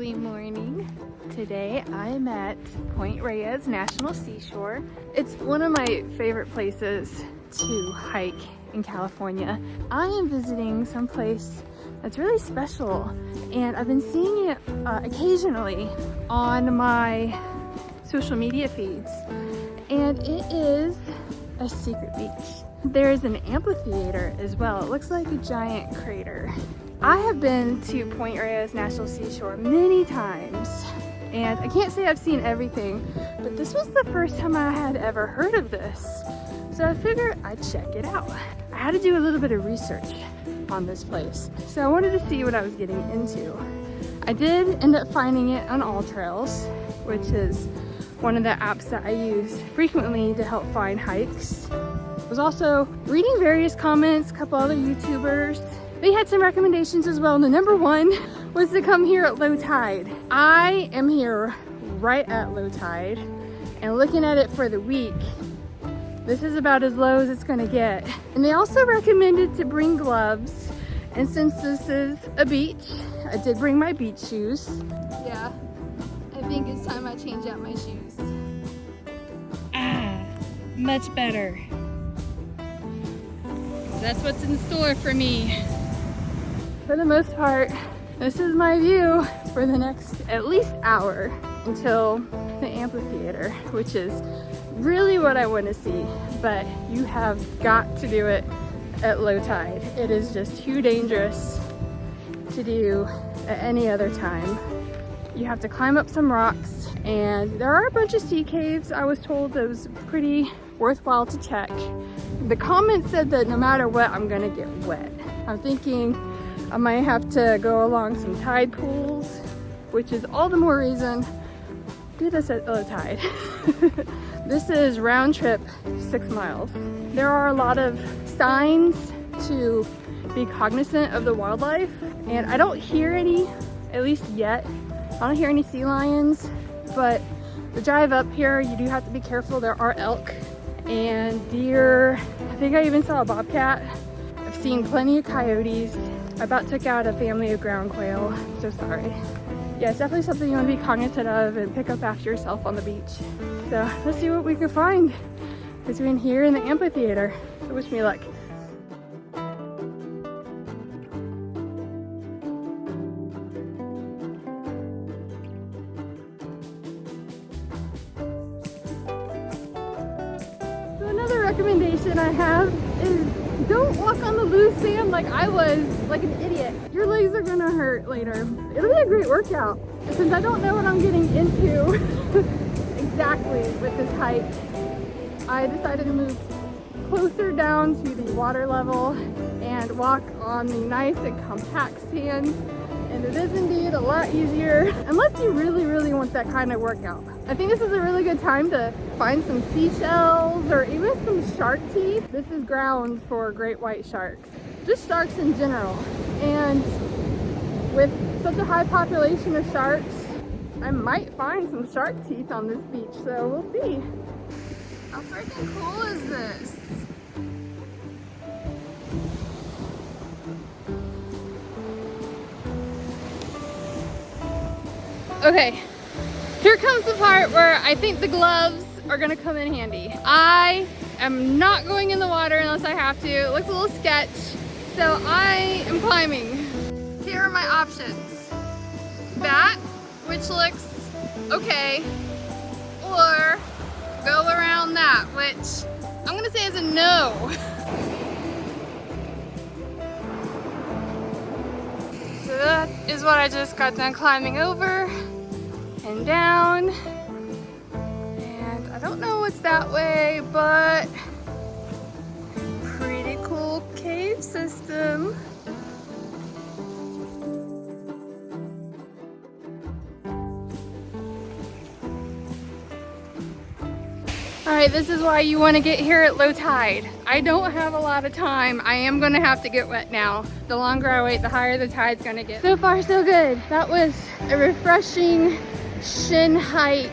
lovely morning. Today I'm at Point Reyes National Seashore. It's one of my favorite places to hike in California. I am visiting someplace that's really special, and I've been seeing it occasionally on my social media feeds, and it is a secret beach. There's an amphitheater as well. It looks like a giant crater. I have been to Point Reyes National Seashore many times, and I can't say I've seen everything, but this was the first time I had ever heard of this. So I figured I'd check it out. I had to do a little bit of research on this place, so I wanted to see what I was getting into. I did end up finding it on All Trails, which is one of the apps that I use frequently to help find hikes. I was also reading various comments, a couple other YouTubers. They had some recommendations as well, and the number one was to come here at low tide. I am here right at low tide, and looking at it for the week, this is about as low as it's gonna get. And they also recommended to bring gloves, and since this is a beach, I did bring my beach shoes. Yeah, I think it's time I change out my shoes. Ah, much better. That's what's in store for me. For the most part, this is my view for the next at least hour until the amphitheater, which is really what I want to see, but you have got to do it at low tide. It is just too dangerous to do at any other time. You have to climb up some rocks, and there are a bunch of sea caves. I was told that was pretty worthwhile to check. The comment said that no matter what, I'm gonna get wet. I'm thinking I might have to go along some tide pools, which is all the more reason do this at low tide. This is round trip 6 miles. There are a lot of signs to be cognizant of the wildlife, and I don't hear any, at least yet. I don't hear any sea lions, but the drive up here, you do have to be careful. There are elk and deer. I think I even saw a bobcat. I've seen plenty of coyotes. I about took out a family of ground quail. I'm so sorry. Yeah, it's definitely something you want to be cognizant of and pick up after yourself on the beach. So let's see what we can find between here and the amphitheater. So wish me luck. So another recommendation I have is don't walk on the loose sand like I was, like an idiot. Your legs are gonna hurt later. It'll be a great workout. Since I don't know what I'm getting into exactly with this hike, I decided to move closer down to the water level and walk on the nice and compact sand. And it is indeed a lot easier, unless you really want that kind of workout. I think this is a really good time to find some seashells or even some shark teeth. This is ground for great white sharks, just sharks in general. And with such a high population of sharks, I might find some shark teeth on this beach, so we'll see. How freaking cool is this? Okay, here comes the part where I think the gloves are gonna come in handy. I am not going in the water unless I have to. It looks a little sketch, so I am climbing. Here are my options. That, which looks okay, or go around that, which I'm gonna say is a no. So that is what I just got done climbing over and down. And I don't know what's that way, but pretty cool cave system. All right, this is why you want to get here at low tide. I don't have a lot of time. I am gonna have to get wet now. The longer I wait, the higher the tide's gonna get. So far, so good. That was a refreshing shin height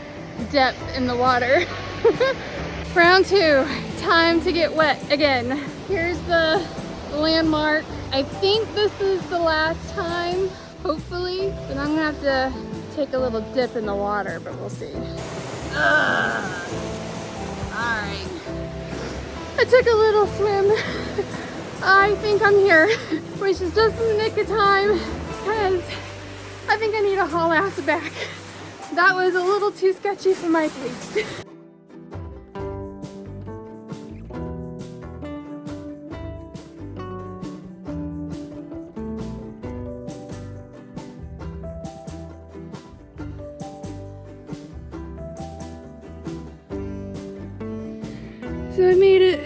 depth in the water. Round 2, time to get wet again. Here's the landmark. I think this is the last time, hopefully, but I'm gonna have to take a little dip in the water, but we'll see. Alright. I took a little swim. I think I'm here, which is just in the nick of time because I think I need to haul ass back. That was a little too sketchy for my taste. So I made it,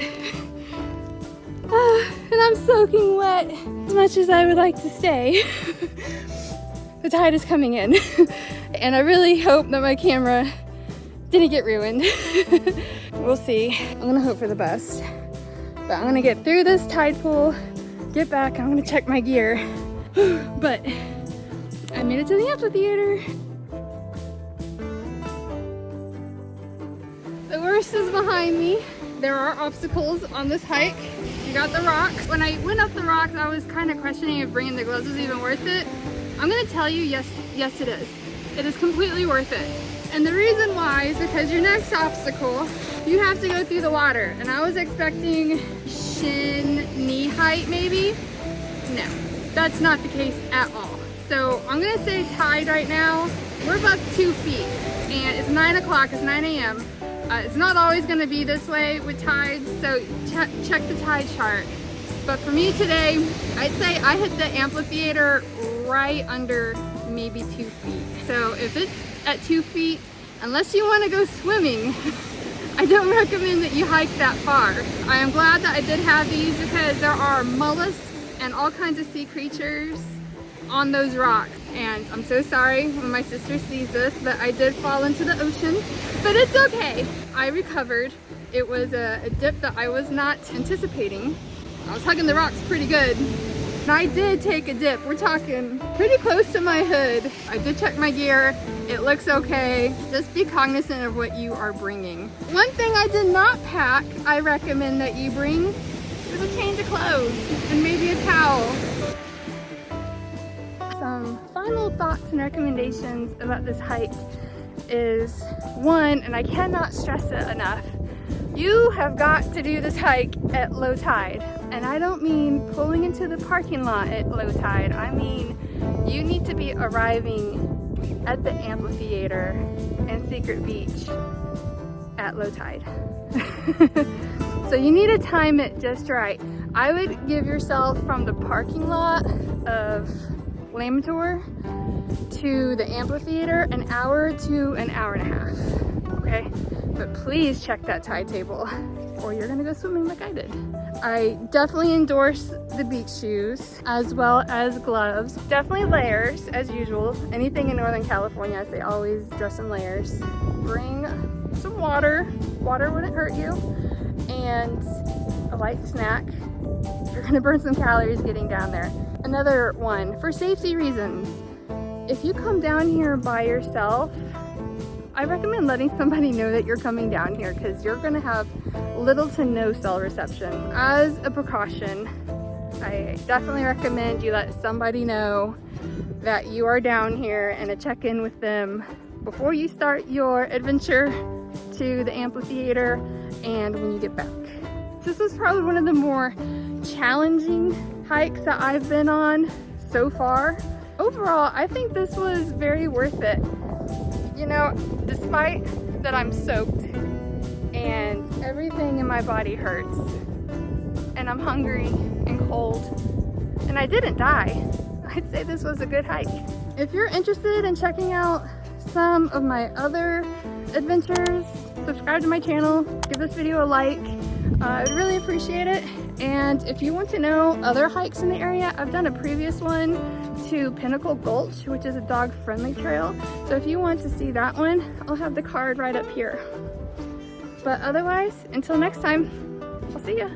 and I'm soaking wet as much as I would like to stay. The tide is coming in, and I really hope that my camera didn't get ruined. We'll see. I'm gonna hope for the best, but I'm gonna get through this tide pool, get back, and I'm gonna check my gear. But I made it to the amphitheater. The worst is behind me. There are obstacles on this hike. You got the rocks. When I went up the rocks, I was kind of questioning if bringing the gloves was even worth it. I'm gonna tell you, yes it is. It is completely worth it. And the reason why is because your next obstacle, you have to go through the water. And I was expecting shin, knee height maybe. No, that's not the case at all. So I'm gonna say tide right now, we're above 2 feet. And it's 9 o'clock, it's 9 a.m. It's not always going to be this way with tides, so check the tide chart. But for me today, I'd say I hit the amphitheater right under maybe 2 feet. So if it's at 2 feet, unless you want to go swimming, I don't recommend that you hike that far. I am glad that I did have these because there are mollusks and all kinds of sea creatures on those rocks. And I'm so sorry when my sister sees this, but I did fall into the ocean, but it's okay. I recovered. It was a dip that I was not anticipating. I was hugging the rocks pretty good. And I did take a dip. We're talking pretty close to my hood. I did check my gear. It looks okay. Just be cognizant of what you are bringing. One thing I did not pack, I recommend that you bring, is a change of clothes and maybe a towel. Some final thoughts and recommendations about this hike is one, and I cannot stress it enough, you have got to do this hike at low tide. And I don't mean pulling into the parking lot at low tide. I mean, you need to be arriving at the amphitheater and Secret Beach at low tide. So you need to time it just right. I would give yourself from the parking lot of Limantour to the amphitheater an hour to an hour and a half, okay? But please check that tide table or you're gonna go swimming like I did. I definitely endorse the beach shoes as well as gloves. Definitely layers as usual. Anything in Northern California, they always dress in layers. Bring some water. Water wouldn't hurt you. And a light snack. You're gonna burn some calories getting down there. Another one, for safety reasons, if you come down here by yourself, I recommend letting somebody know that you're coming down here because you're gonna have little to no cell reception. As a precaution, I definitely recommend you let somebody know that you are down here and to check in with them before you start your adventure to the amphitheater and when you get back. This was probably one of the more challenging hikes that I've been on so far. Overall, I think this was very worth it. You know, despite that I'm soaked and everything in my body hurts and I'm hungry and cold and I didn't die, I'd say this was a good hike. If you're interested in checking out some of my other adventures, subscribe to my channel, give this video a like. I would really appreciate it. And if you want to know other hikes in the area, I've done a previous one to Pinnacle Gulch, which is a dog-friendly trail. So if you want to see that one, I'll have the card right up here. But otherwise, until next time, I'll see ya.